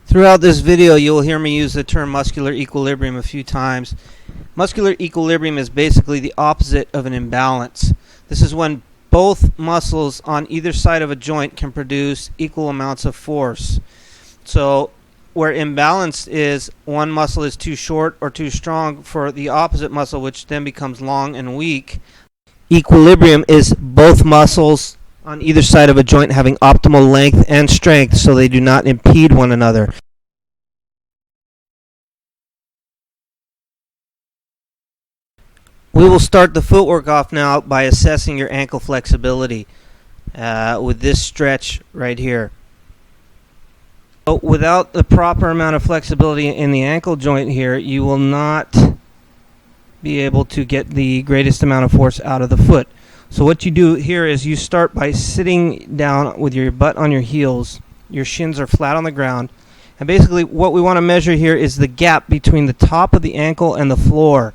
Throughout this video, you'll hear me use the term muscular equilibrium a few times. Muscular equilibrium is basically the opposite of an imbalance. This is when both muscles on either side of a joint can produce equal amounts of force. So where imbalance is one muscle is too short or too strong for the opposite muscle, which then becomes long and weak. Equilibrium is both muscles on either side of a joint having optimal length and strength so they do not impede one another. We will start the footwork off now by assessing your ankle flexibility with this stretch right here. So without the proper amount of flexibility in the ankle joint here, you will not be able to get the greatest amount of force out of the foot. So what you do here is you start by sitting down with your butt on your heels. Your shins are flat on the ground. And basically what we want to measure here is the gap between the top of the ankle and the floor.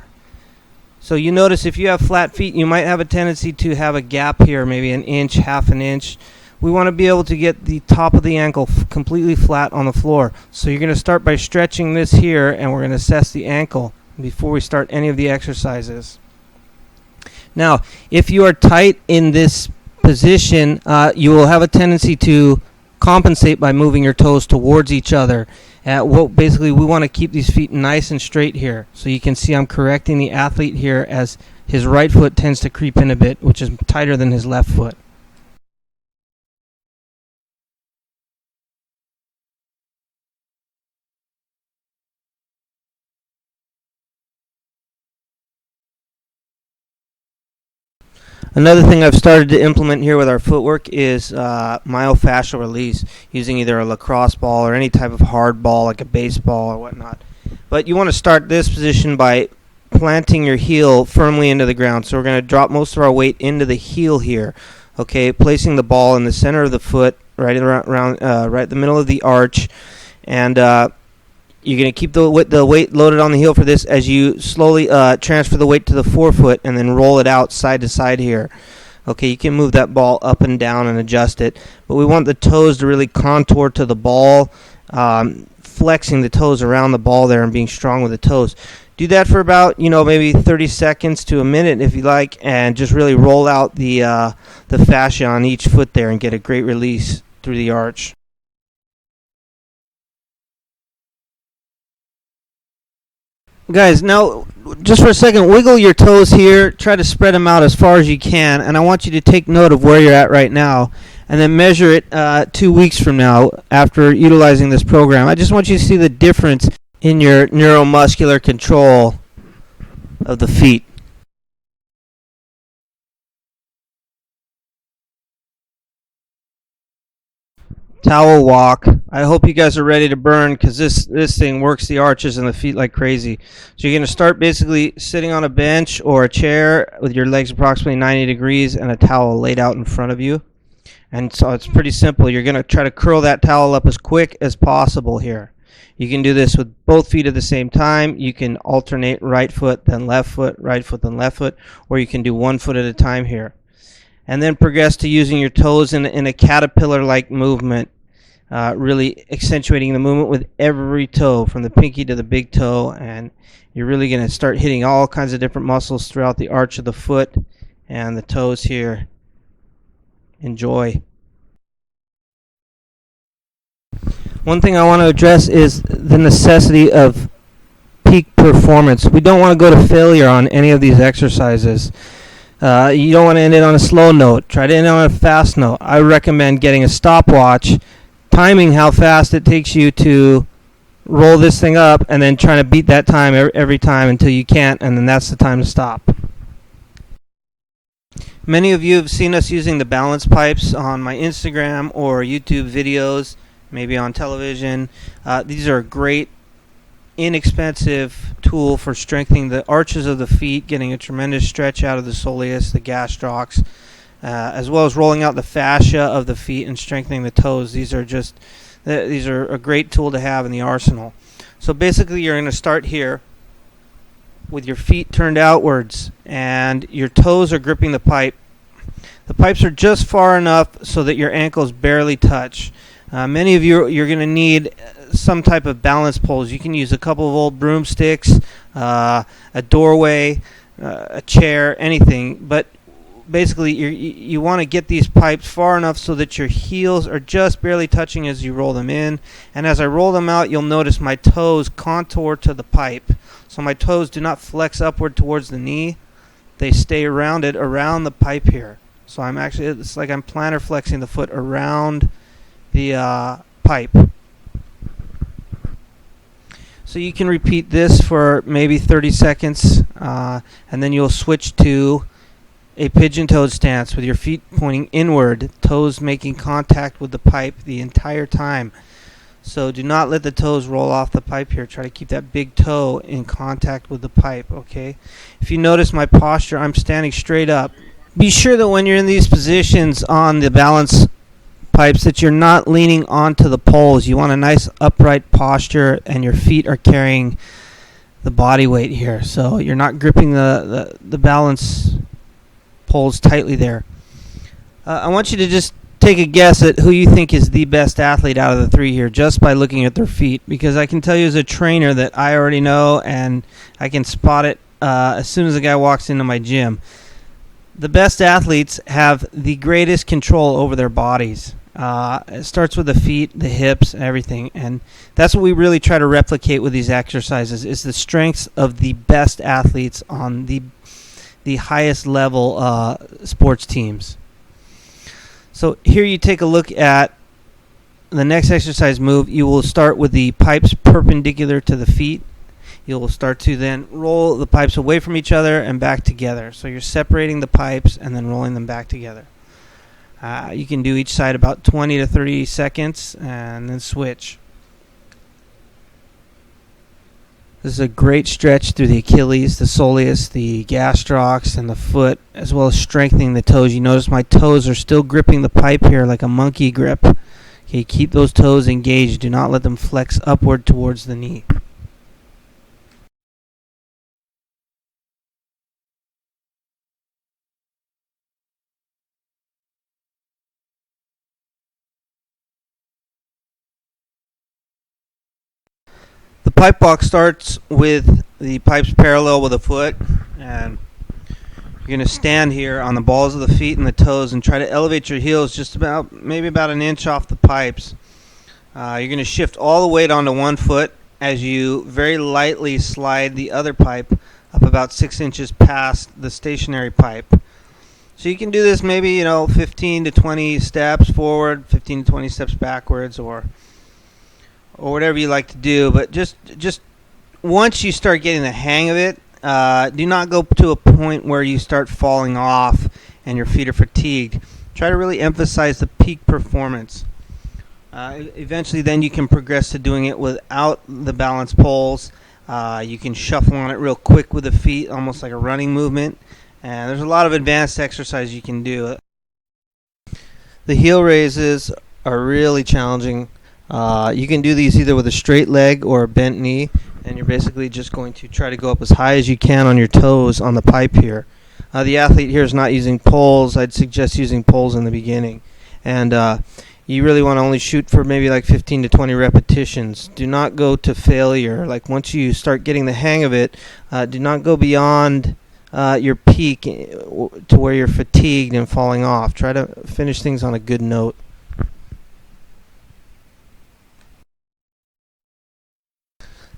So you notice if you have flat feet, you might have a tendency to have a gap here, maybe an inch, half an inch. We want to be able to get the top of the ankle completely flat on the floor. So you're going to start by stretching this here, and we're going to assess the ankle before we start any of the exercises. Now, if you are tight in this position, you will have a tendency to compensate by moving your toes towards each other. Basically, we want to keep these feet nice and straight here. So you can see I'm correcting the athlete here as his right foot tends to creep in a bit, which is tighter than his left foot. Another thing I've started to implement here with our footwork is myofascial release, using either a lacrosse ball or any type of hard ball like a baseball or whatnot. But you want to start this position by planting your heel firmly into the ground. So we're going to drop most of our weight into the heel here. Okay, placing the ball in the center of the foot, right around right the middle of the arch, and you're going to keep the weight loaded on the heel for this as you slowly transfer the weight to the forefoot and then roll it out side to side here. Okay, you can move that ball up and down and adjust it, but we want the toes to really contour to the ball, flexing the toes around the ball there and being strong with the toes. Do that for about, maybe 30 seconds to a minute if you like, and just really roll out the fascia on each foot there and get a great release through the arch. Guys, now just for a second, wiggle your toes here, try to spread them out as far as you can, and I want you to take note of where you're at right now and then measure it 2 weeks from now after utilizing this program. I just want you to see the difference in your neuromuscular control of the feet. Towel walk. I hope you guys are ready to burn, because this thing works the arches and the feet like crazy. So you're going to start basically sitting on a bench or a chair with your legs approximately 90 degrees and a towel laid out in front of you. And so it's pretty simple. You're going to try to curl that towel up as quick as possible here. You can do this with both feet at the same time. You can alternate right foot, then left foot, right foot, then left foot, or you can do one foot at a time here. And then progress to using your toes in a caterpillar-like movement, really accentuating the movement with every toe, from the pinky to the big toe, and you're really going to start hitting all kinds of different muscles throughout the arch of the foot and the toes here. Enjoy. One thing I want to address is the necessity of peak performance. We don't want to go to failure on any of these exercises. You don't want to end it on a slow note. Try to end it on a fast note. I recommend getting a stopwatch, timing how fast it takes you to roll this thing up, and then trying to beat that time every time until you can't, and then that's the time to stop. Many of you have seen us using the balance pipes on my Instagram or YouTube videos, maybe on television. These are a great, inexpensive tool for strengthening the arches of the feet, getting a tremendous stretch out of the soleus, the gastrocs, as well as rolling out the fascia of the feet and strengthening the toes. These are a great tool to have in the arsenal. So basically, you're going to start here with your feet turned outwards and your toes are gripping the pipe. The pipes are just far enough so that your ankles barely touch. Many of you, you're going to need some type of balance poles. You can use a couple of old broomsticks, a doorway, a chair, anything. But basically, you want to get these pipes far enough so that your heels are just barely touching as you roll them in. And as I roll them out, you'll notice my toes contour to the pipe. So my toes do not flex upward towards the knee. They stay rounded around the pipe here. So it's like I'm plantar flexing the foot around the pipe. So you can repeat this for maybe 30 seconds, and then you'll switch to a pigeon-toed stance with your feet pointing inward, toes making contact with the pipe the entire time. So do not let the toes roll off the pipe here. Try to keep that big toe in contact with the pipe, okay? If you notice my posture, I'm standing straight up. Be sure that when you're in these positions on the balance pipes that you're not leaning onto the poles. You want a nice upright posture, and your feet are carrying the body weight here. So you're not gripping the balance poles tightly there. I want you to just take a guess at who you think is the best athlete out of the three here just by looking at their feet, because I can tell you as a trainer that I already know, and I can spot it as soon as a guy walks into my gym. The best athletes have the greatest control over their bodies. It starts with the feet, the hips, everything, and that's what we really try to replicate with these exercises, is the strengths of the best athletes on the highest level sports teams. So here you take a look at the next exercise move. You will start with the pipes perpendicular to the feet. You'll start to then roll the pipes away from each other and back together. So you're separating the pipes and then rolling them back together. You can do each side about 20 to 30 seconds and then switch. This is a great stretch through the Achilles, the soleus, the gastrocs, and the foot, as well as strengthening the toes. You notice my toes are still gripping the pipe here like a monkey grip. Okay, keep those toes engaged. Do not let them flex upward towards the knee. The pipe walk starts with the pipes parallel with a foot, and you're going to stand here on the balls of the feet and the toes and try to elevate your heels just maybe about an inch off the pipes. You're going to shift all the weight onto one foot as you very lightly slide the other pipe up about 6 inches past the stationary pipe. So you can do this maybe 15 to 20 steps forward, 15 to 20 steps backwards, or whatever you like to do, but just once you start getting the hang of it, do not go to a point where you start falling off and your feet are fatigued. Try to really emphasize the peak performance. Eventually then you can progress to doing it without the balance poles. You can shuffle on it real quick with the feet, almost like a running movement, and there's a lot of advanced exercise you can do. The heel raises are really challenging. You can do these either with a straight leg or a bent knee, and you're basically just going to try to go up as high as you can on your toes on the pipe here. The athlete here is not using poles. I'd suggest using poles in the beginning. And you really want to only shoot for maybe like 15 to 20 repetitions. Do not go to failure. Like once you start getting the hang of it, do not go beyond your peak to where you're fatigued and falling off. Try to finish things on a good note.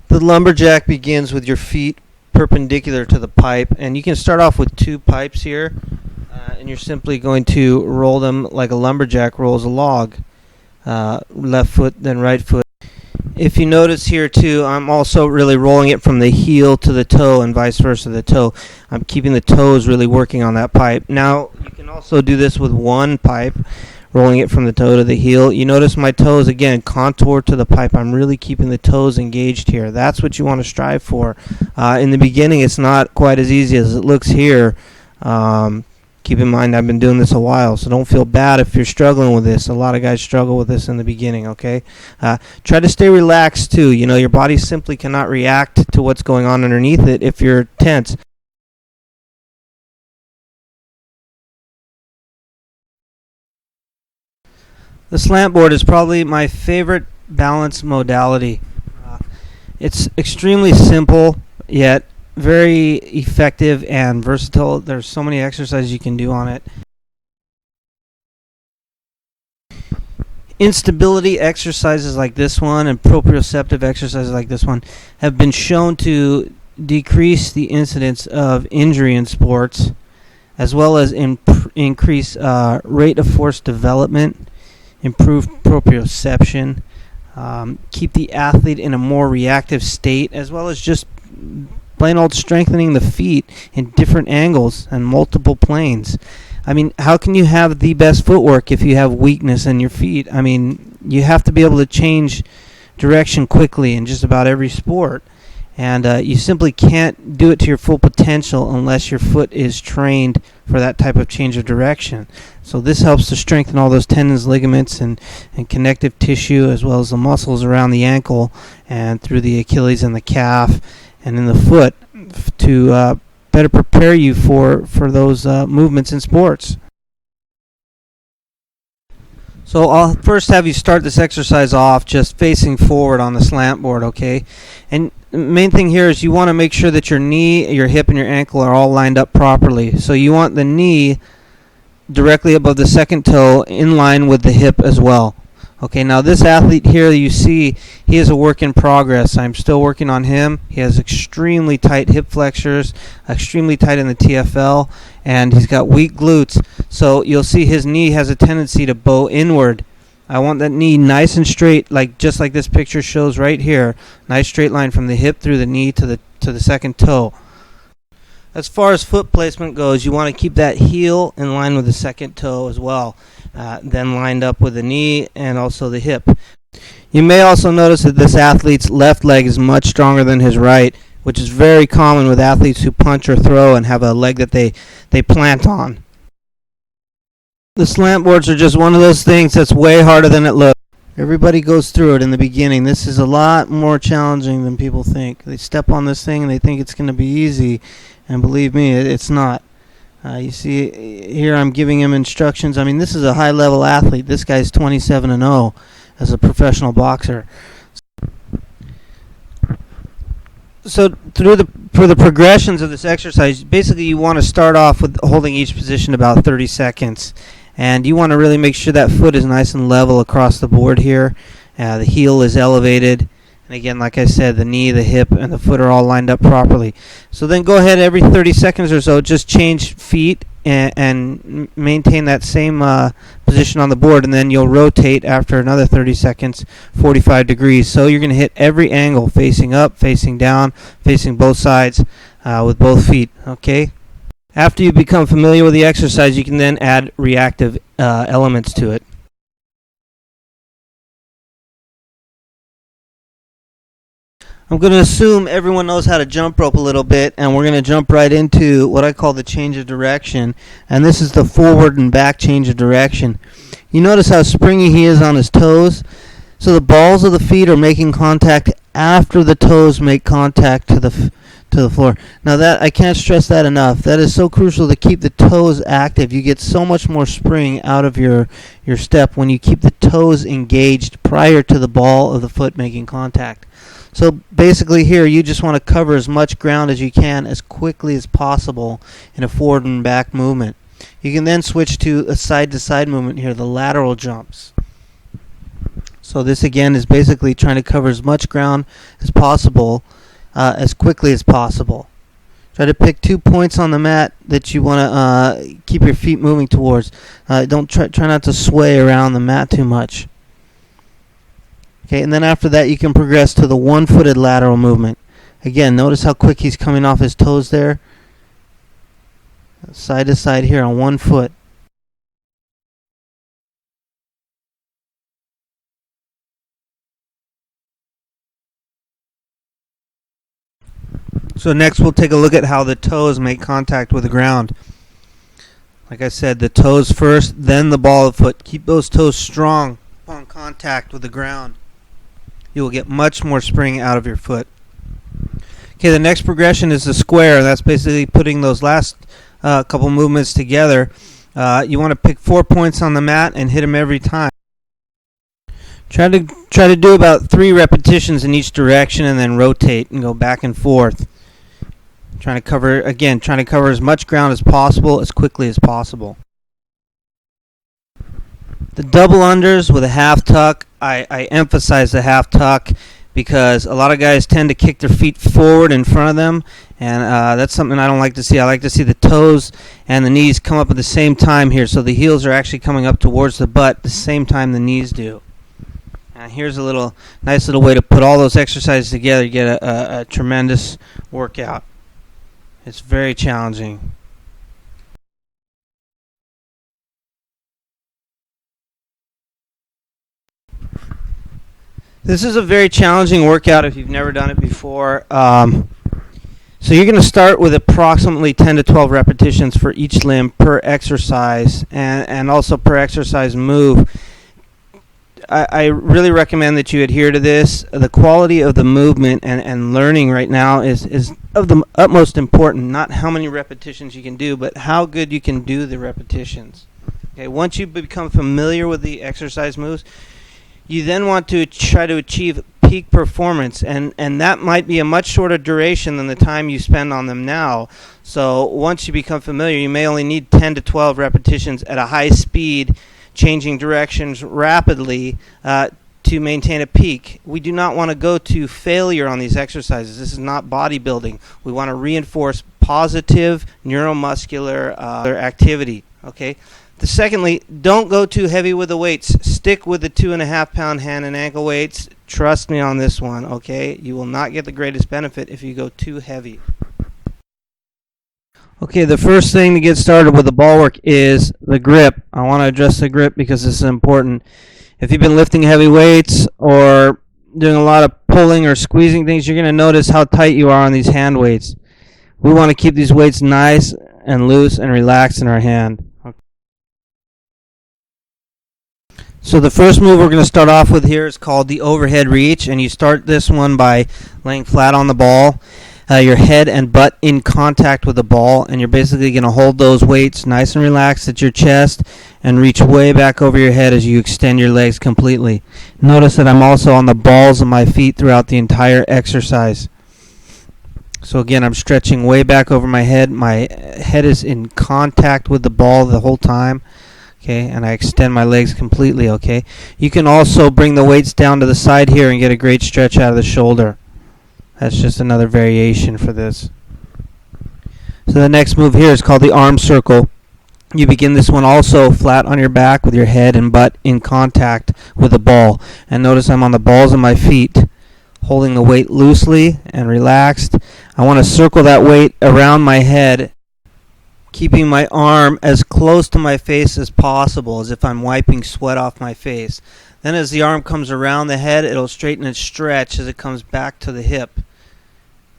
The lumberjack begins with your feet perpendicular to the pipe, and you can start off with two pipes here, and you're simply going to roll them like a lumberjack rolls a log. Left foot, then right foot. If you notice here too, I'm also really rolling it from the heel to the toe and vice versa the toe. I'm keeping the toes really working on that pipe. Now, you can also do this with one pipe, rolling it from the toe to the heel. You notice my toes, again, contour to the pipe. I'm really keeping the toes engaged here. That's what you want to strive for. In the beginning, it's not quite as easy as it looks here. Keep in mind, I've been doing this a while, so don't feel bad if you're struggling with this. A lot of guys struggle with this in the beginning, okay? Try to stay relaxed, too. Your body simply cannot react to what's going on underneath it if you're tense. The slant board is probably my favorite balance modality. It's extremely simple, yet very effective and versatile. There's so many exercises you can do on it. Instability exercises like this one and proprioceptive exercises like this one have been shown to decrease the incidence of injury in sports, as well as increase rate of force development, improve proprioception, keep the athlete in a more reactive state, as well as just plain old strengthening the feet in different angles and multiple planes. I mean, how can you have the best footwork if you have weakness in your feet? I mean, you have to be able to change direction quickly in just about every sport. And you simply can't do it to your full potential unless your foot is trained for that type of change of direction. So this helps to strengthen all those tendons, ligaments, and connective tissue, as well as the muscles around the ankle and through the Achilles and the calf and in the foot to better prepare you for those movements in sports. So I'll first have you start this exercise off just facing forward on the slant board, okay? And the main thing here is you want to make sure that your knee, your hip, and your ankle are all lined up properly. So you want the knee directly above the second toe in line with the hip as well. Okay, now this athlete here you see, he is a work in progress. I'm still working on him. He has extremely tight hip flexors, extremely tight in the TFL, and he's got weak glutes. So you'll see his knee has a tendency to bow inward. I want that knee nice and straight, just like this picture shows right here. Nice straight line from the hip through the knee to the second toe. As far as foot placement goes, you want to keep that heel in line with the second toe as well, then lined up with the knee and also the hip. You may also notice that this athlete's left leg is much stronger than his right, which is very common with athletes who punch or throw and have a leg that they plant on. The slant boards are just one of those things that's way harder than it looks. Everybody goes through it in the beginning. This is a lot more challenging than people think. They step on this thing and they think it's going to be easy, and believe me, it's not. You see here I'm giving him instructions. I mean, this is a high-level athlete. This guy's 27-0 as a professional boxer. So for the progressions of this exercise, basically you want to start off with holding each position about 30 seconds. And you want to really make sure that foot is nice and level across the board here. The heel is elevated. And again, like I said, the knee, the hip, and the foot are all lined up properly. So then go ahead every 30 seconds or so, just change feet and maintain that same position on the board. And then you'll rotate after another 30 seconds, 45 degrees. So you're going to hit every angle, facing up, facing down, facing both sides with both feet. Okay? After you become familiar with the exercise, you can then add reactive elements to it. I'm going to assume everyone knows how to jump rope a little bit, and we're going to jump right into what I call the change of direction. And this is the forward and back change of direction. You notice how springy he is on his toes? So the balls of the feet are making contact after the toes make contact to the floor. Now that I can't stress that enough. That is so crucial to keep the toes active. You get so much more spring out of your step when you keep the toes engaged prior to the ball of the foot making contact. So basically here you just want to cover as much ground as you can as quickly as possible in a forward and back movement. You can then switch to a side-to-side movement here, the lateral jumps. So this again is basically trying to cover as much ground as possible as quickly as possible. Try to pick 2 points on the mat that you want to keep your feet moving towards. Don't try not to sway around the mat too much. Okay, and then after that you can progress to the one-footed lateral movement. Again, notice how quick he's coming off his toes there. Side to side here on one foot. So next we'll take a look at how the toes make contact with the ground. Like I said, the toes first, then the ball of the foot. Keep those toes strong upon contact with the ground. You will get much more spring out of your foot. Okay, the next progression is the square. That's basically putting those last couple movements together. You want to pick 4 points on the mat and hit them every time. Try to do about 3 repetitions in each direction and then rotate and go back and forth. Trying to cover as much ground as possible as quickly as possible. The double unders with a half tuck, I emphasize the half tuck because a lot of guys tend to kick their feet forward in front of them, and that's something I don't like to see. I like to see the toes and the knees come up at the same time here, so the heels are actually coming up towards the butt at the same time the knees do. And here's a nice little way to put all those exercises together. You get a tremendous workout. It's very challenging. This is a very challenging workout if you've never done it before. So you're going to start with approximately 10 to 12 repetitions for each limb per exercise and also per exercise move. I really recommend that you adhere to this. The quality of the movement and learning right now is of the utmost importance, not how many repetitions you can do, but how good you can do the repetitions. Okay, once you become familiar with the exercise moves, you then want to try to achieve peak performance, and that might be a much shorter duration than the time you spend on them now. So once you become familiar, you may only need 10 to 12 repetitions at a high speed, changing directions rapidly to maintain a peak. We do not want to go to failure on these exercises. This is not bodybuilding. We want to reinforce positive neuromuscular activity. Okay. Secondly, don't go too heavy with the weights. Stick with the 2.5 pound hand and ankle weights. Trust me on this one, okay? You will not get the greatest benefit if you go too heavy. Okay, the first thing to get started with the ball work is the grip. I want to address the grip because this is important. If you've been lifting heavy weights or doing a lot of pulling or squeezing things, you're going to notice how tight you are on these hand weights. We want to keep these weights nice and loose and relaxed in our hand. So the first move we're going to start off with here is called the overhead reach, and you start this one by laying flat on the ball, your head and butt in contact with the ball, and you're basically going to hold those weights nice and relaxed at your chest and reach way back over your head as you extend your legs completely. Notice that I'm also on the balls of my feet throughout the entire exercise. So again, I'm stretching way back over my head. My head is in contact with the ball the whole time. Okay, and I extend my legs completely, okay? You can also bring the weights down to the side here and get a great stretch out of the shoulder. That's just another variation for this. So the next move here is called the arm circle. You begin this one also flat on your back with your head and butt in contact with the ball. And notice I'm on the balls of my feet, holding the weight loosely and relaxed. I want to circle that weight around my head, keeping my arm as close to my face as possible, as if I'm wiping sweat off my face. Then as the arm comes around the head, it'll straighten and stretch as it comes back to the hip.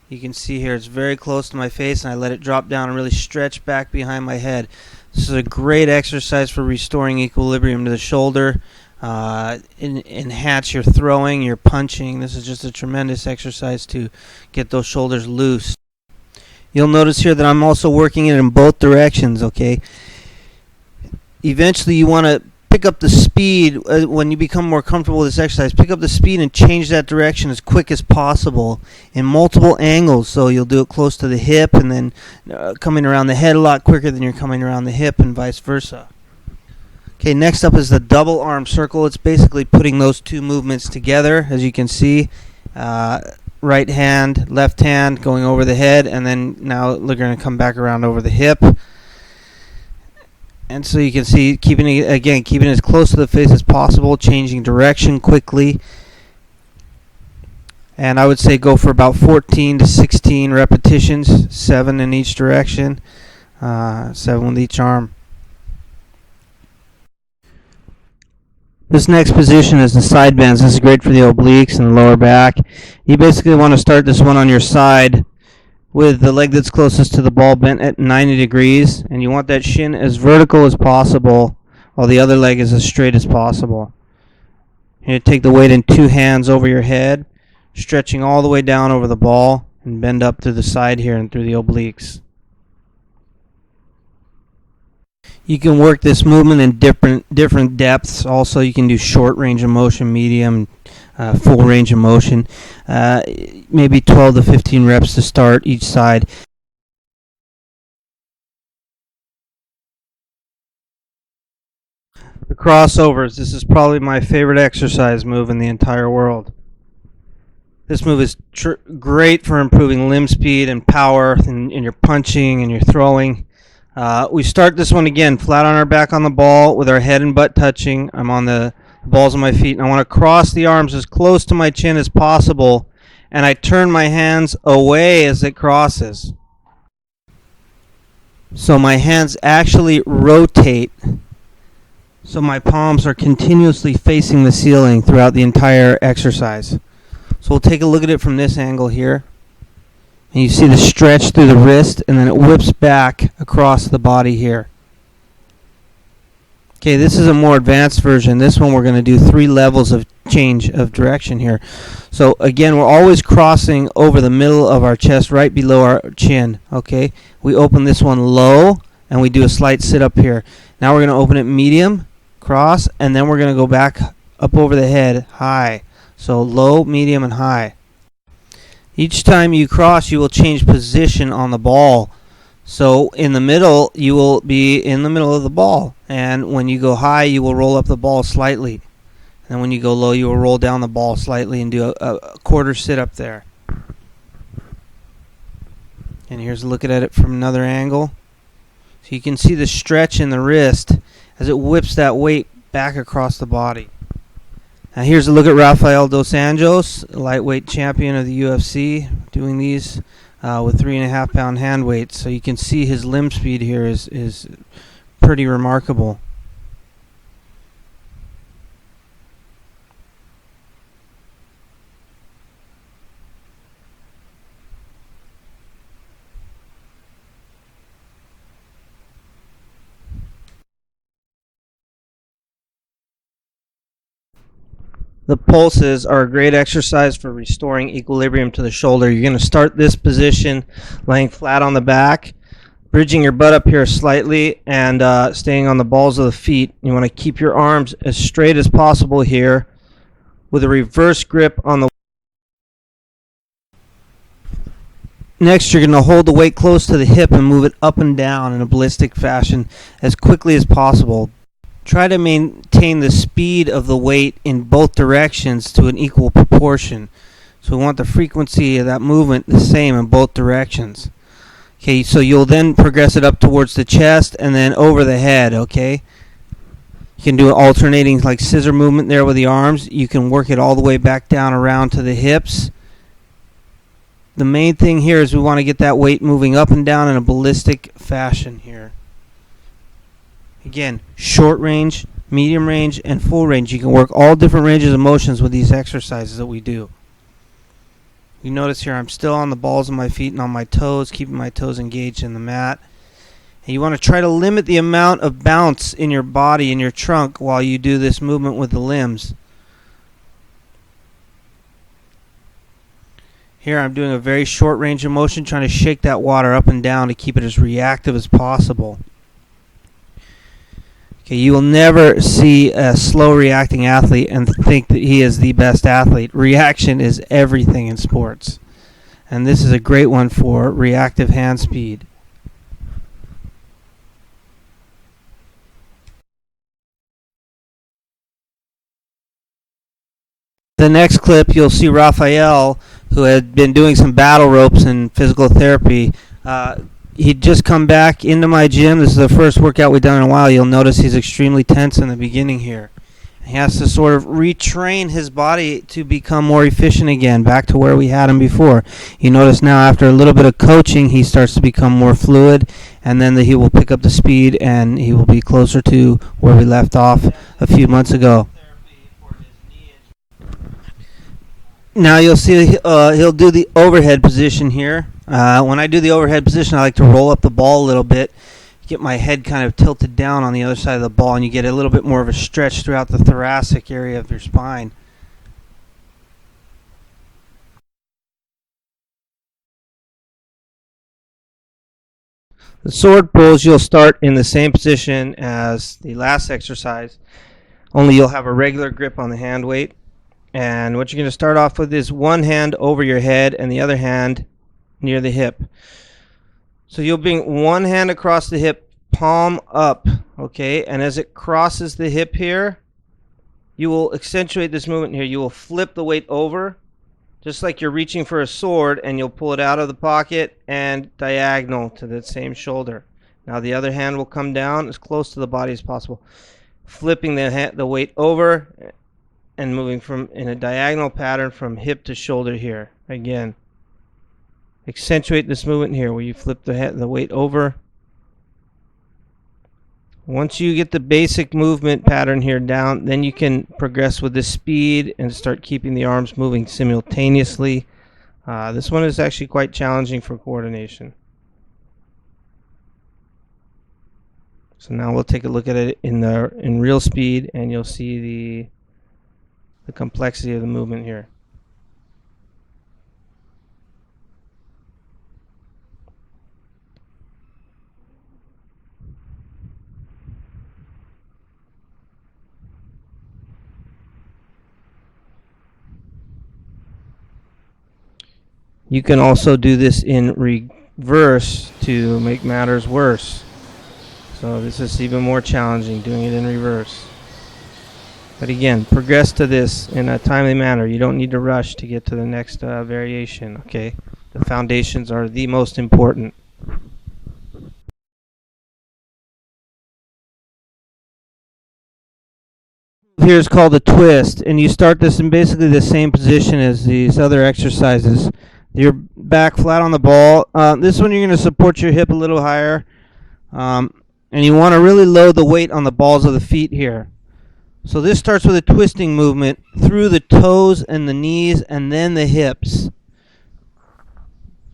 You can see here it's very close to my face, and I let it drop down and really stretch back behind my head. This is a great exercise for restoring equilibrium to the shoulder, enhance your throwing, your punching. This is just a tremendous exercise to get those shoulders loose. You'll notice here that I'm also working it in both directions, okay? Eventually you want to pick up the speed when you become more comfortable with this exercise. Pick up the speed and change that direction as quick as possible in multiple angles. So you'll do it close to the hip and then coming around the head a lot quicker than you're coming around the hip and vice versa. Okay, next up is the double arm circle. It's basically putting those two movements together, as you can see. Right hand, left hand going over the head, and then now we're going to come back around over the hip. And so you can see, keeping it as close to the face as possible, changing direction quickly. And I would say go for about 14 to 16 repetitions, 7 in each direction, 7 with each arm. This next position is the side bends. This is great for the obliques and the lower back. You basically want to start this one on your side with the leg that's closest to the ball bent at 90 degrees, and you want that shin as vertical as possible while the other leg is as straight as possible. You take the weight in two hands over your head, stretching all the way down over the ball, and bend up to the side here and through the obliques. You can work this movement in different depths. Also, you can do short range of motion, medium, full range of motion. Maybe 12 to 15 reps to start each side. The crossovers. This is probably my favorite exercise move in the entire world. This move is great for improving limb speed and power in your punching and your throwing. We start this one again, flat on our back on the ball with our head and butt touching. I'm on the balls of my feet, and I want to cross the arms as close to my chin as possible, and I turn my hands away as it crosses. So my hands actually rotate, so my palms are continuously facing the ceiling throughout the entire exercise. So we'll take a look at it from this angle here. And you see the stretch through the wrist, and then it whips back across the body here. Okay, this is a more advanced version. This one we're going to do 3 levels of change of direction here. So again, we're always crossing over the middle of our chest, right below our chin. Okay, we open this one low, and we do a slight sit-up here. Now we're going to open it medium, cross, and then we're going to go back up over the head, high. So low, medium, and high. Each time you cross, you will change position on the ball. So in the middle, you will be in the middle of the ball. And when you go high, you will roll up the ball slightly. And when you go low, you will roll down the ball slightly and do a quarter sit-up there. And here's a look at it from another angle. So you can see the stretch in the wrist as it whips that weight back across the body. Now here's a look at Rafael Dos Anjos, lightweight champion of the UFC, doing these with 3.5 pound hand weights. So you can see his limb speed here is pretty remarkable. The pulses are a great exercise for restoring equilibrium to the shoulder. You're going to start this position laying flat on the back, bridging your butt up here slightly, and staying on the balls of the feet. You want to keep your arms as straight as possible here with a reverse grip on the. Next, you're going to hold the weight close to the hip and move it up and down in a ballistic fashion as quickly as possible. Try to maintain the speed of the weight in both directions to an equal proportion. So we want the frequency of that movement the same in both directions. Okay, so you'll then progress it up towards the chest and then over the head, okay? You can do alternating like scissor movement there with the arms. You can work it all the way back down around to the hips. The main thing here is we want to get that weight moving up and down in a ballistic fashion here. Again, short range, medium range, and full range. You can work all different ranges of motions with these exercises that we do. You notice here I'm still on the balls of my feet and on my toes, keeping my toes engaged in the mat. And you want to try to limit the amount of bounce in your body, in your trunk, while you do this movement with the limbs. Here I'm doing a very short range of motion, trying to shake that water up and down to keep it as reactive as possible. Okay, you will never see a slow reacting athlete and think that he is the best athlete. Reaction is everything in sports. And this is a great one for reactive hand speed. The next clip, you'll see Rafael, who had been doing some battle ropes and physical therapy. He'd just come back into my gym. This is the first workout we've done in a while. You'll notice he's extremely tense in the beginning here. He has to sort of retrain his body to become more efficient again, back to where we had him before. You notice now after a little bit of coaching, he starts to become more fluid, and then he will pick up the speed, and he will be closer to where we left off a few months ago. Now you'll see he'll do the overhead position here. When I do the overhead position, I like to roll up the ball a little bit, get my head kind of tilted down on the other side of the ball, and you get a little bit more of a stretch throughout the thoracic area of your spine. The sword pulls, you'll start in the same position as the last exercise, only you'll have a regular grip on the hand weight. And what you're going to start off with is one hand over your head and the other hand near the hip. So you'll bring one hand across the hip, palm up, okay? And as it crosses the hip here, you will accentuate this movement here. You will flip the weight over, just like you're reaching for a sword, and you'll pull it out of the pocket and diagonal to the same shoulder. Now the other hand will come down as close to the body as possible, flipping the weight over and moving from in a diagonal pattern from hip to shoulder here. Again, accentuate this movement here where you flip the weight over. Once you get the basic movement pattern here down, then you can progress with the speed and start keeping the arms moving simultaneously. This one is actually quite challenging for coordination. So now we'll take a look at it in real speed, and you'll see the complexity of the movement here. You can also do this in reverse to make matters worse. So this is even more challenging, doing it in reverse. But again, progress to this in a timely manner. You don't need to rush to get to the next variation, okay? The foundations are the most important. Here is called a twist, and you start this in basically the same position as these other exercises. Your back flat on the ball. This one you're going to support your hip a little higher, and you want to really load the weight on the balls of the feet here. So this starts with a twisting movement through the toes and the knees and then the hips.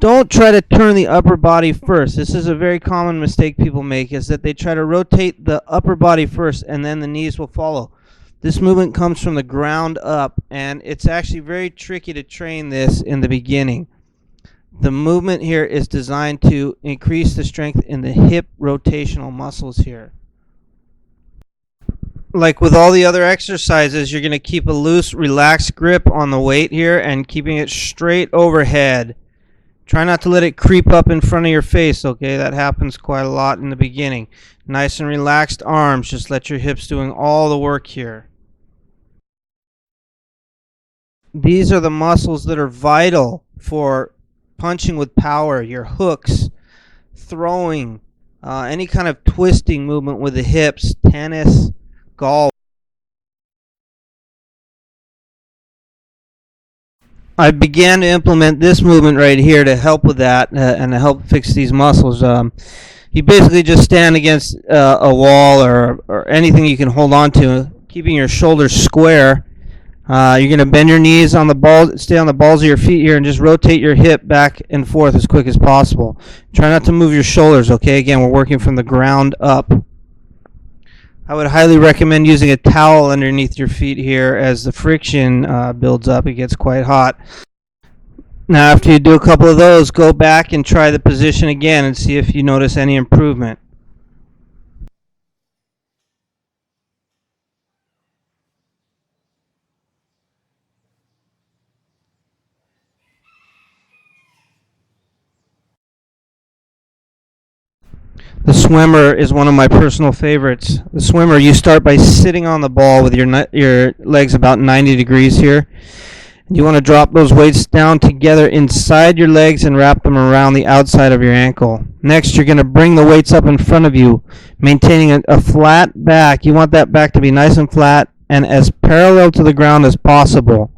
Don't try to turn the upper body first. This is a very common mistake people make, is that they try to rotate the upper body first and then the knees will follow. This movement comes from the ground up, and it's actually very tricky to train this in the beginning. The movement here is designed to increase the strength in the hip rotational muscles here. Like with all the other exercises, you're going to keep a loose, relaxed grip on the weight here and keeping it straight overhead. Try not to let it creep up in front of your face, okay? That happens quite a lot in the beginning. Nice and relaxed arms. Just let your hips doing all the work here. These are the muscles that are vital for punching with power, your hooks, throwing, any kind of twisting movement with the hips, tennis, golf. I began to implement this movement right here to help with that and to help fix these muscles. You basically just stand against a wall or anything you can hold on to, keeping your shoulders square. You're going to bend your knees on the balls, stay on the balls of your feet here, and just rotate your hip back and forth as quick as possible. Try not to move your shoulders, okay? Again, we're working from the ground up. I would highly recommend using a towel underneath your feet here as the friction builds up. It gets quite hot. Now, after you do a couple of those, go back and try the position again and see if you notice any improvement. The swimmer is one of my personal favorites. The swimmer, you start by sitting on the ball with your legs about 90 degrees here. You want to drop those weights down together inside your legs and wrap them around the outside of your ankle. Next, you're going to bring the weights up in front of you, maintaining a flat back. You want that back to be nice and flat and as parallel to the ground as possible.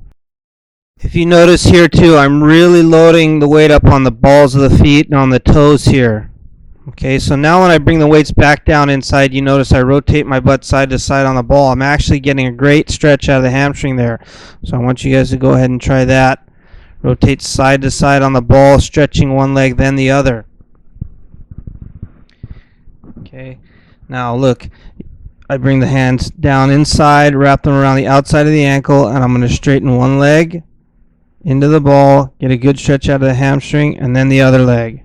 If you notice here too, I'm really loading the weight up on the balls of the feet and on the toes here. Okay, so now when I bring the weights back down inside, you notice I rotate my butt side to side on the ball. I'm actually getting a great stretch out of the hamstring there. So I want you guys to go ahead and try that. Rotate side to side on the ball, stretching one leg, then the other. Okay, now look, I bring the hands down inside, wrap them around the outside of the ankle, and I'm going to straighten one leg into the ball, get a good stretch out of the hamstring, and then the other leg.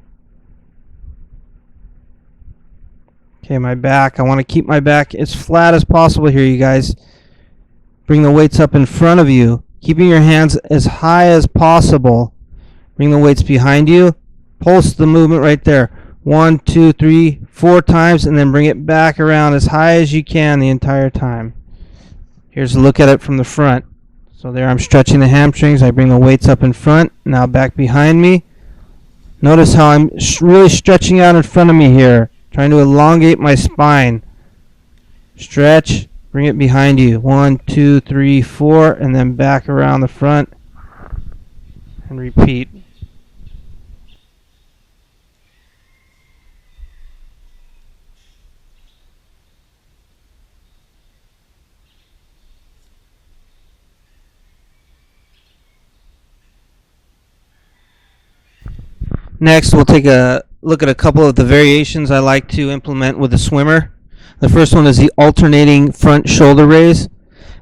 Okay, my back. I want to keep my back as flat as possible here, you guys. Bring the weights up in front of you, keeping your hands as high as possible. Bring the weights behind you. Pulse the movement right there. 1, 2, 3, 4 times, and then bring it back around as high as you can the entire time. Here's a look at it from the front. So there I'm stretching the hamstrings. I bring the weights up in front, now back behind me. Notice how I'm really stretching out in front of me here, trying to elongate my spine. Stretch, bring it behind you. 1, 2, 3, 4, and then back around the front, and repeat. Next, we'll take a look at a couple of the variations I like to implement with the swimmer. The first one is the alternating front shoulder raise.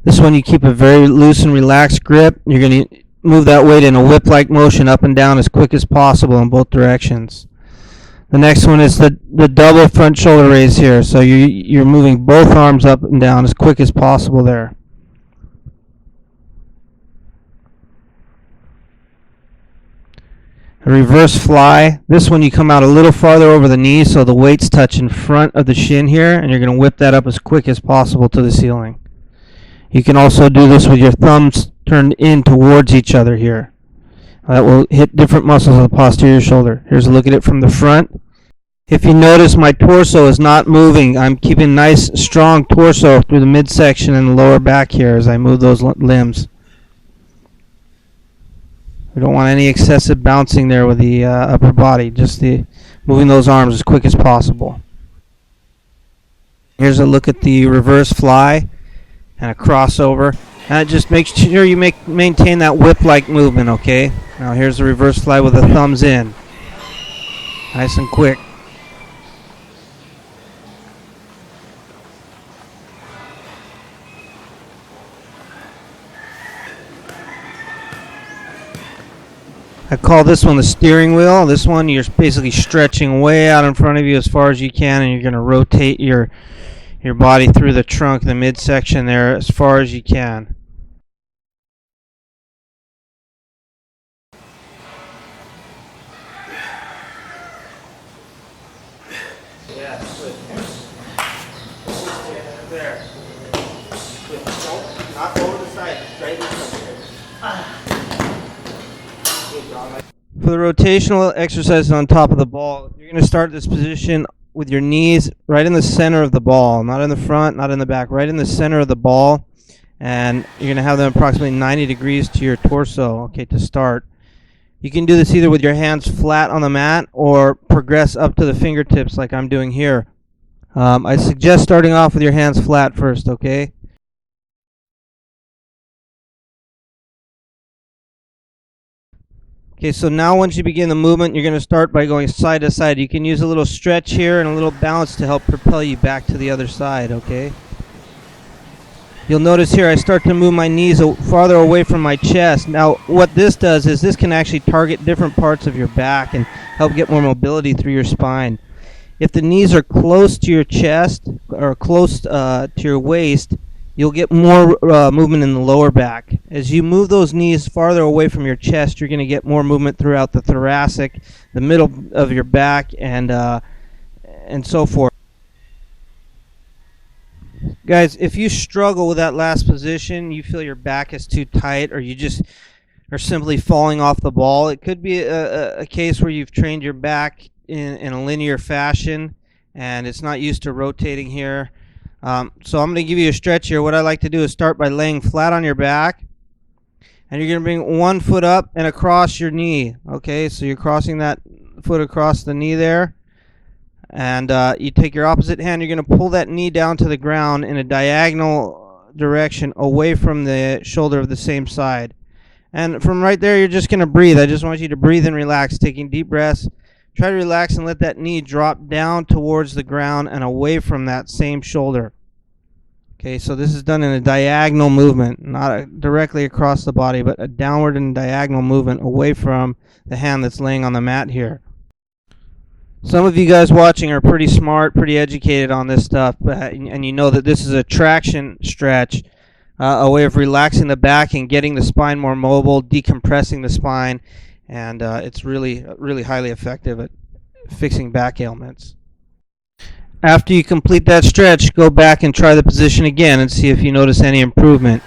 This one you keep a very loose and relaxed grip. You're going to move that weight in a whip-like motion up and down as quick as possible in both directions. The next one is the double front shoulder raise here. So you're moving both arms up and down as quick as possible there. A reverse fly. This one you come out a little farther over the knee so the weights touch in front of the shin here, and you're going to whip that up as quick as possible to the ceiling. You can also do this with your thumbs turned in towards each other here. That will hit different muscles of the posterior shoulder. Here's a look at it from the front. If you notice, my torso is not moving. I'm keeping nice, strong torso through the midsection and the lower back here as I move those limbs. We don't want any excessive bouncing there with the upper body, just moving those arms as quick as possible. Here's a look at the reverse fly and a crossover. And just make sure you maintain that whip-like movement, okay? Now here's the reverse fly with the thumbs in. Nice and quick. I call this one the steering wheel. This one you're basically stretching way out in front of you as far as you can, and you're going to rotate your body through the trunk, the midsection there, as far as you can. Yeah, good. There. Good. Not over the side, right in front. For the rotational exercises on top of the ball, you're going to start this position with your knees right in the center of the ball, not in the front, not in the back, right in the center of the ball, and you're going to have them approximately 90 degrees to your torso, okay, to start. You can do this either with your hands flat on the mat or progress up to the fingertips like I'm doing here. I suggest starting off with your hands flat first, okay? Okay, so now once you begin the movement, you're going to start by going side to side. You can use a little stretch here and a little balance to help propel you back to the other side, okay? You'll notice here I start to move my knees farther away from my chest. Now, what this does is this can actually target different parts of your back and help get more mobility through your spine. If the knees are close to your chest or close to your waist, you'll get more movement in the lower back. As you move those knees farther away from your chest, you're going to get more movement throughout the thoracic, the middle of your back, and so forth. Guys, if you struggle with that last position, you feel your back is too tight, or you just are simply falling off the ball, it could be a case where you've trained your back in a linear fashion, and it's not used to rotating here. So I'm going to give you a stretch here. What I like to do is start by laying flat on your back, and you're going to bring one foot up and across your knee. Okay, so you're crossing that foot across the knee there, and you take your opposite hand. You're going to pull that knee down to the ground in a diagonal direction away from the shoulder of the same side. And from right there, you're just going to breathe. I just want you to breathe and relax, taking deep breaths. Try to relax and let that knee drop down towards the ground and away from that same shoulder. Okay, so this is done in a diagonal movement, not directly across the body, but a downward and diagonal movement away from the hand that's laying on the mat here. Some of you guys watching are pretty smart, pretty educated on this stuff, and you know that this is a traction stretch, a way of relaxing the back and getting the spine more mobile, decompressing the spine, and it's really, really highly effective at fixing back ailments. After you complete that stretch, go back and try the position again and see if you notice any improvement.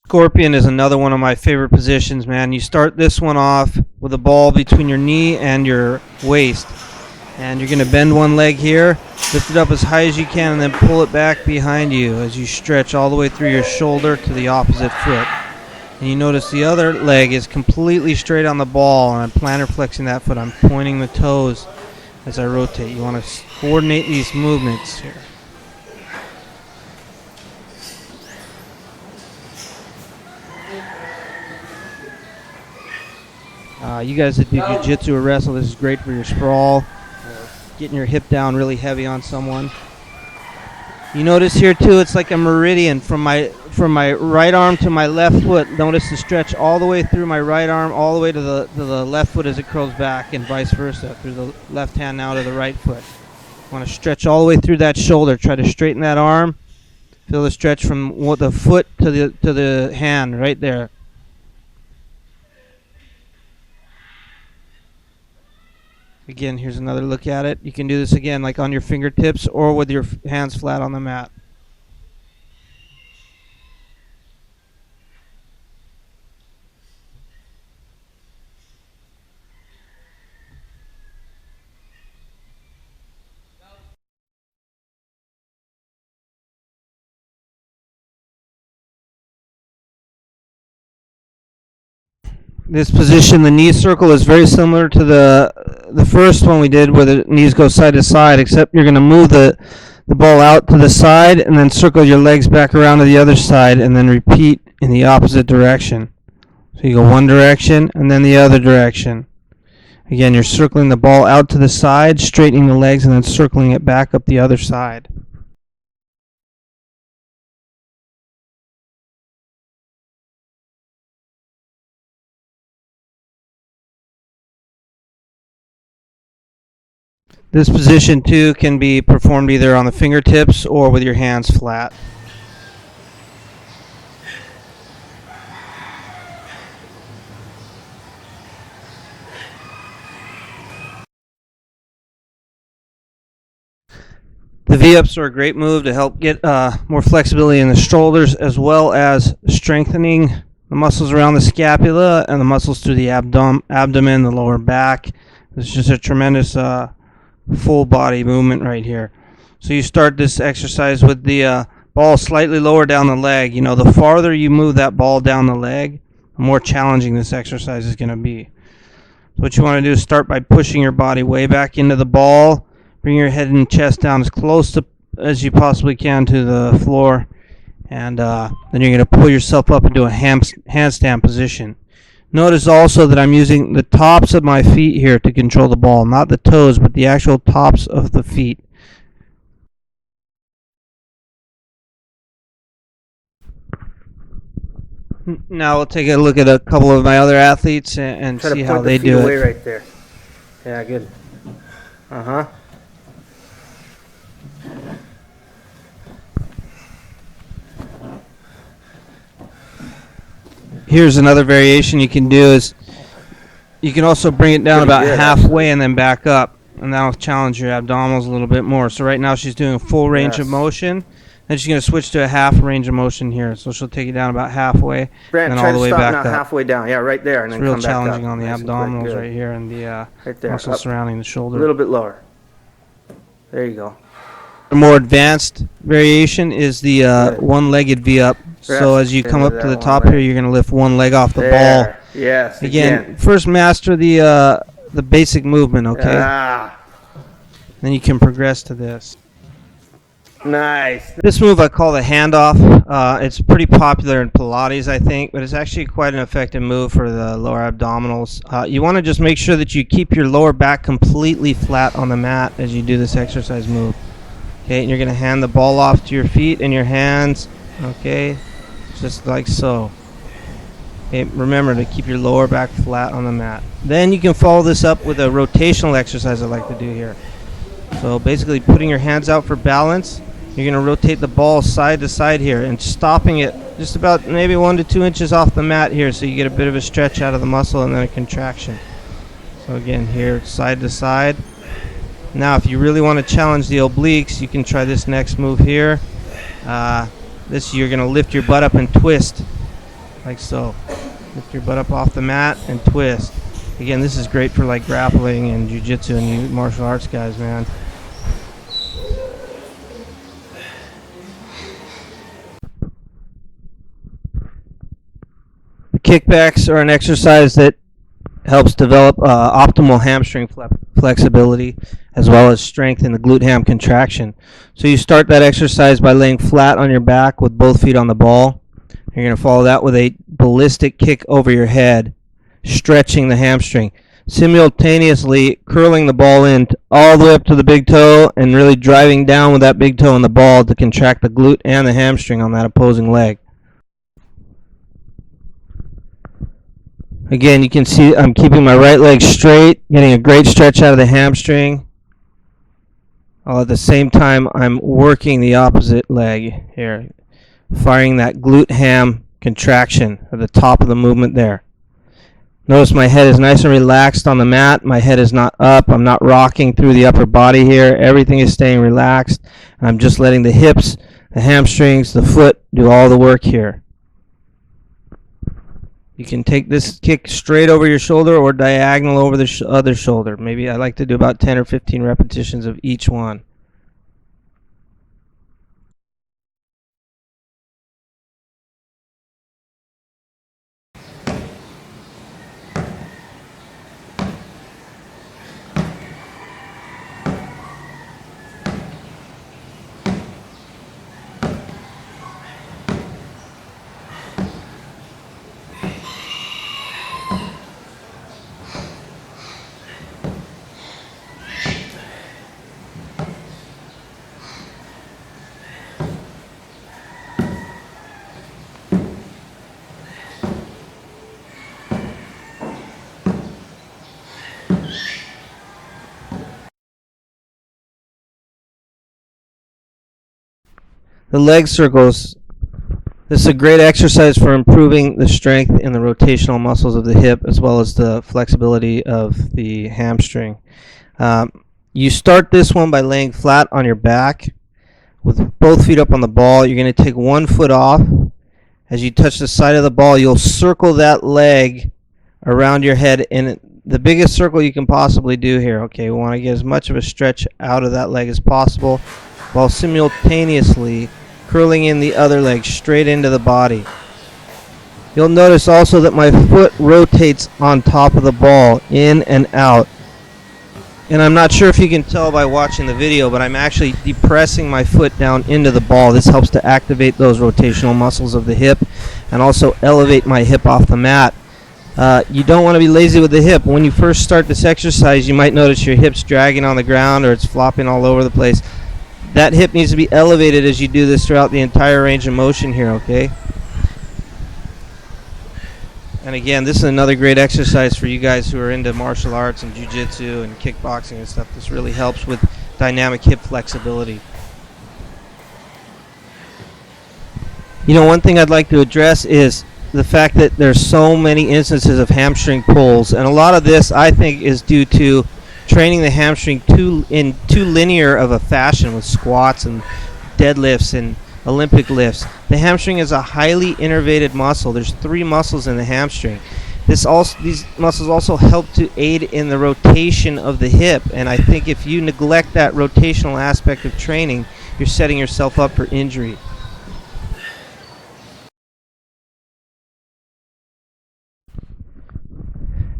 Scorpion is another one of my favorite positions, man. You start this one off with a ball between your knee and your waist. And you're going to bend one leg here, lift it up as high as you can, and then pull it back behind you as you stretch all the way through your shoulder to the opposite foot. And you notice the other leg is completely straight on the ball, and I'm plantar flexing that foot. I'm pointing the toes as I rotate. You want to coordinate these movements here. You guys that do jiu-jitsu or wrestle, this is great for your sprawl, getting your hip down really heavy on someone. You notice here too, it's like a meridian from my right arm to my left foot. Notice the stretch all the way through my right arm, all the way to the left foot as it curls back, and vice versa, through the left hand now to the right foot. You want to stretch all the way through that shoulder. Try to straighten that arm. Feel the stretch from the foot to the hand right there. Again, here's another look at it. You can do this again like on your fingertips or with your hands flat on the mat. This position, the knee circle, is very similar to the first one we did where the knees go side to side, except you're going to move the ball out to the side and then circle your legs back around to the other side and then repeat in the opposite direction. So you go one direction and then the other direction. Again, you're circling the ball out to the side, straightening the legs, and then circling it back up the other side. This position too can be performed either on the fingertips or with your hands flat. The V-ups are a great move to help get more flexibility in the shoulders, as well as strengthening the muscles around the scapula and the muscles through the abdomen, the lower back. It's just a tremendous full body movement right here. So you start this exercise with the ball slightly lower down the leg. You know, the farther you move that ball down the leg, the more challenging this exercise is going to be. So what you want to do is start by pushing your body way back into the ball. Bring your head and chest down as close as you possibly can to the floor. And then you're going to pull yourself up into a handstand position. Notice also that I'm using the tops of my feet here to control the ball, not the toes, but the actual tops of the feet. Now we'll take a look at a couple of my other athletes and see how they do it. Away right there. Yeah, good. Uh-huh. Here's another variation you can do is you can also bring it down about halfway and then back up, and that'll challenge your abdominals a little bit more. So right now she's doing a full range of motion. Then she's going to switch to a half range of motion here. So she'll take you down about halfway and all the way back up. Halfway down. Yeah, right there. And it's then real challenging on the abdominals right here and the muscles surrounding the shoulder. A little bit lower. There you go. A more advanced variation is the one-legged V-up. So as you come up to the top here, you're going to lift one leg off the ball. Yes. Again, first master the basic movement, okay? Then you can progress to this. Nice. This move I call the handoff. It's pretty popular in Pilates, I think, but it's actually quite an effective move for the lower abdominals. You want to just make sure that you keep your lower back completely flat on the mat as you do this exercise move. Okay, and you're going to hand the ball off to your feet and your hands. Okay, just like so. Okay, remember to keep your lower back flat on the mat. Then you can follow this up with a rotational exercise I like to do here. So basically putting your hands out for balance. You're going to rotate the ball side to side here and stopping it just about maybe 1 to 2 inches off the mat here, so you get a bit of a stretch out of the muscle and then a contraction. So again, here side to side. Now if you really want to challenge the obliques, you can try this next move here. You're going to lift your butt up and twist like so. Lift your butt up off the mat and twist. Again, this is great for like grappling and jiu-jitsu and you martial arts guys, man. Kickbacks are an exercise that helps develop optimal hamstring flexibility as well as strengthen the glute ham contraction. So you start that exercise by laying flat on your back with both feet on the ball. You're going to follow that with a ballistic kick over your head, stretching the hamstring, simultaneously curling the ball in all the way up to the big toe and really driving down with that big toe on the ball to contract the glute and the hamstring on that opposing leg. Again, you can see I'm keeping my right leg straight, getting a great stretch out of the hamstring. While at the same time, I'm working the opposite leg here, firing that glute ham contraction at the top of the movement there. Notice my head is nice and relaxed on the mat. My head is not up. I'm not rocking through the upper body here. Everything is staying relaxed. I'm just letting the hips, the hamstrings, the foot do all the work here. You can take this kick straight over your shoulder or diagonal over the other shoulder. Maybe I like to do about 10 or 15 repetitions of each one. The leg circles. This is a great exercise for improving the strength in the rotational muscles of the hip as well as the flexibility of the hamstring. You start this one by laying flat on your back with both feet up on the ball. You're going to take one foot off. As you touch the side of the ball, you'll circle that leg around your head in the biggest circle you can possibly do here. Okay, we want to get as much of a stretch out of that leg as possible while simultaneously curling in the other leg straight into the body. You'll notice also that my foot rotates on top of the ball, in and out. And I'm not sure if you can tell by watching the video, but I'm actually depressing my foot down into the ball. This helps to activate those rotational muscles of the hip and also elevate my hip off the mat. You don't want to be lazy with the hip. When you first start this exercise, you might notice your hip's dragging on the ground or it's flopping all over the place. That hip needs to be elevated as you do this throughout the entire range of motion here, okay? And again, this is another great exercise for you guys who are into martial arts and jiu-jitsu and kickboxing and stuff. This really helps with dynamic hip flexibility. You know, one thing I'd like to address is the fact that there's so many instances of hamstring pulls, and a lot of this I think is due to training the hamstring in too linear of a fashion with squats and deadlifts and Olympic lifts. The hamstring is a highly innervated muscle. There's 3 muscles in the hamstring. These muscles also help to aid in the rotation of the hip, and I think if you neglect that rotational aspect of training, you're setting yourself up for injury.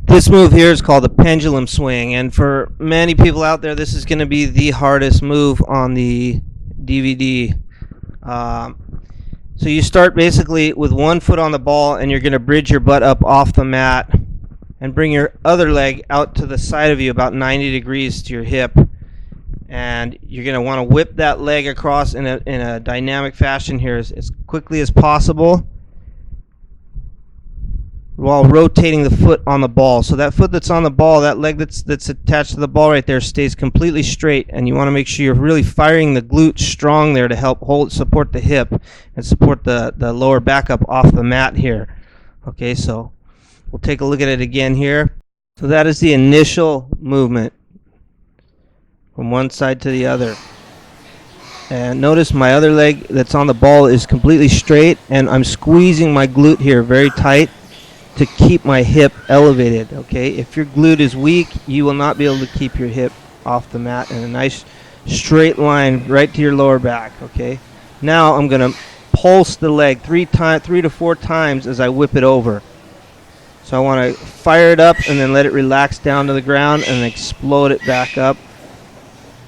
This move here is called the pendulum swing, and for many people out there, this is going to be the hardest move on the DVD. So you start basically with one foot on the ball, and you're going to bridge your butt up off the mat and bring your other leg out to the side of you about 90 degrees to your hip. And you're going to want to whip that leg across in a dynamic fashion here as quickly as possible, while rotating the foot on the ball. So that foot that's on the ball, that leg that's attached to the ball right there, stays completely straight, and you want to make sure you're really firing the glute strong there to help support the hip and support the lower back up off the mat here. Okay, so we'll take a look at it again here. So that is the initial movement from one side to the other. And notice my other leg that's on the ball is completely straight, and I'm squeezing my glute here very tight to keep my hip elevated. Okay, if your glute is weak, you will not be able to keep your hip off the mat in a nice straight line right to your lower back. Okay, now I'm going to pulse the leg 3 to 4 times as I whip it over. So I want to fire it up and then let it relax down to the ground and then explode it back up.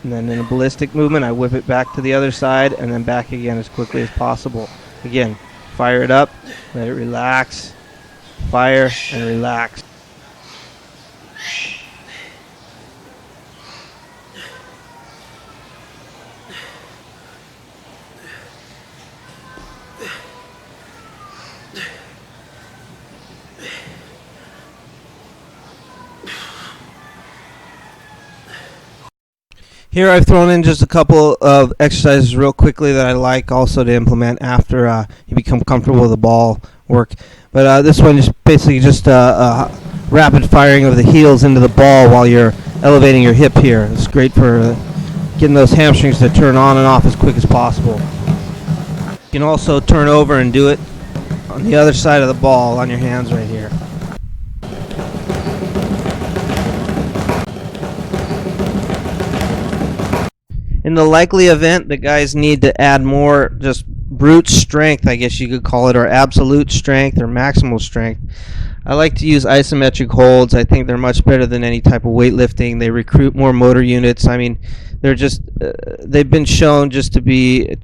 And then in a ballistic movement, I whip it back to the other side and then back again as quickly as possible. Again, fire it up, let it relax, fire and relax. Here I've thrown in just a couple of exercises real quickly that I like also to implement after you become comfortable with the ball work. But this one is basically just rapid firing of the heels into the ball while you're elevating your hip here. It's great for getting those hamstrings to turn on and off as quick as possible. You can also turn over and do it on the other side of the ball on your hands right here. In the likely event that guys need to add more just brute strength, I guess you could call it, or absolute strength or maximal strength, I like to use isometric holds. I think they're much better than any type of weightlifting. They recruit more motor units. I mean, they're just they've been shown just to be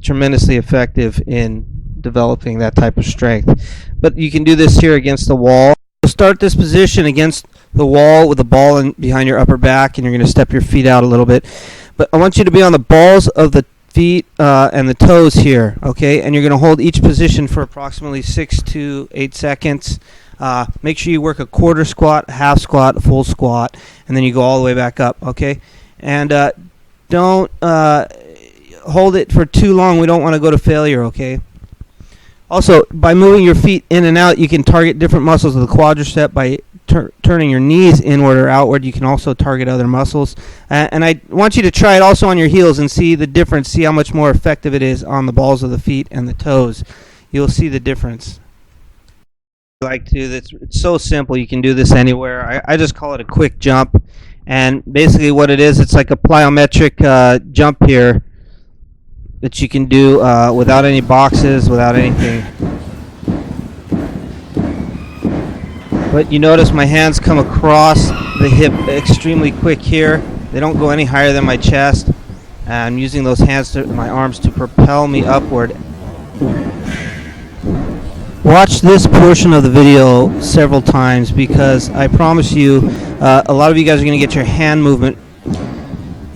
tremendously effective in developing that type of strength. But you can do this here against the wall. Start this position against the wall with the ball behind your upper back, and you're going to step your feet out a little bit. But I want you to be on the balls of the feet and the toes here, okay? And you're going to hold each position for approximately 6 to 8 seconds. Make sure you work a quarter squat, half squat, full squat, and then you go all the way back up, okay? And don't hold it for too long. We don't want to go to failure, okay? Also, by moving your feet in and out, you can target different muscles of the quadricep. By turning your knees inward or outward, you can also target other muscles. And I want you to try it also on your heels and see the difference, see how much more effective it is on the balls of the feet and the toes. You'll see the difference. It's so simple. You can do this anywhere. I just call it a quick jump. And basically what it is, it's like a plyometric jump here that you can do without any boxes, without anything. But you notice my hands come across the hip extremely quick here. They don't go any higher than my chest. I'm using those hands, my arms, to propel me upward. Watch this portion of the video several times, because I promise you a lot of you guys are going to get your hand movement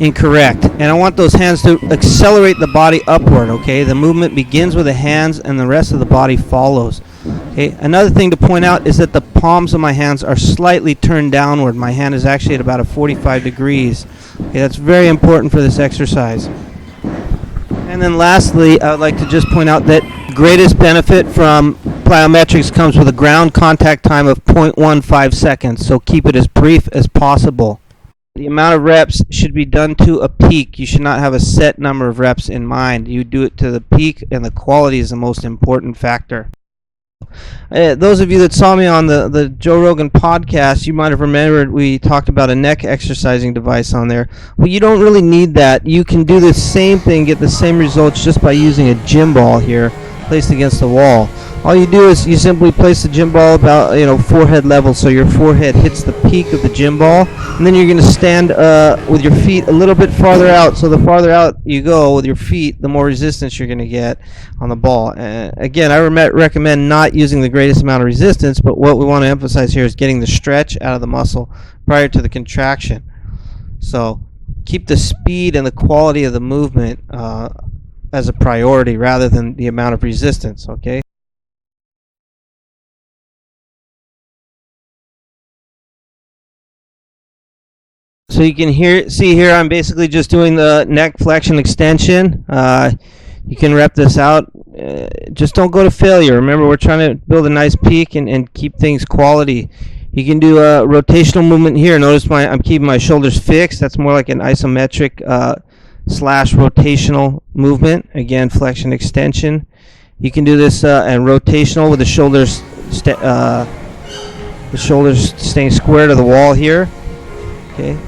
incorrect. And I want those hands to accelerate the body upward, okay? The movement begins with the hands and the rest of the body follows. Okay, another thing to point out is that the palms of my hands are slightly turned downward. My hand is actually at about 45 degrees. Okay, that's very important for this exercise. And then lastly, I would like to just point out that greatest benefit from plyometrics comes with a ground contact time of 0.15 seconds, so keep it as brief as possible. The amount of reps should be done to a peak. You should not have a set number of reps in mind. You do it to the peak, and the quality is the most important factor. Those of you that saw me on the Joe Rogan podcast, you might have remembered we talked about a neck exercising device on there. Well, you don't really need that. You can do the same thing, get the same results just by using a gym ball here placed against the wall. All you do is you simply place the gym ball about forehead level, so your forehead hits the peak of the gym ball, and then you're going to stand with your feet a little bit farther out. So the farther out you go with your feet, the more resistance you're going to get on the ball. Again, I recommend not using the greatest amount of resistance, but what we want to emphasize here is getting the stretch out of the muscle prior to the contraction. So keep the speed and the quality of the movement as a priority rather than the amount of resistance, okay? So you can see here I'm basically just doing the neck flexion extension. You can rep this out. Just don't go to failure. Remember, we're trying to build a nice peak and keep things quality. You can do a rotational movement here. Notice I'm keeping my shoulders fixed. That's more like an isometric slash rotational movement. Again, flexion extension. You can do this and rotational with the shoulders staying square to the wall here. Okay.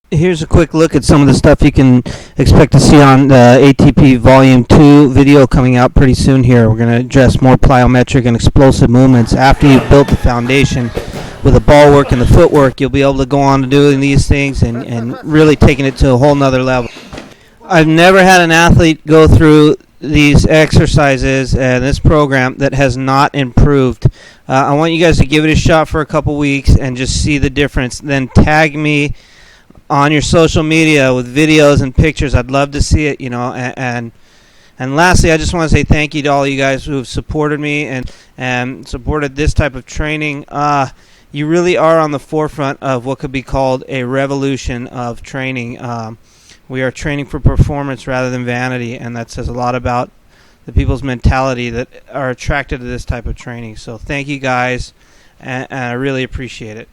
Here's a quick look at some of the stuff you can expect to see on the ATP Volume 2 video coming out pretty soon here. We're going to address more plyometric and explosive movements. After you've built the foundation with the ball work and the footwork, you'll be able to go on to doing these things and really taking it to a whole nother level. I've never had an athlete go through these exercises and this program that has not improved. I want you guys to give it a shot for a couple weeks and just see the difference. Then tag me on your social media with videos and pictures. I'd love to see it, and lastly, I just want to say thank you to all you guys who have supported me and supported this type of training. You really are on the forefront of what could be called a revolution of training. We are training for performance rather than vanity, and that says a lot about the people's mentality that are attracted to this type of training. So thank you guys, and I really appreciate it.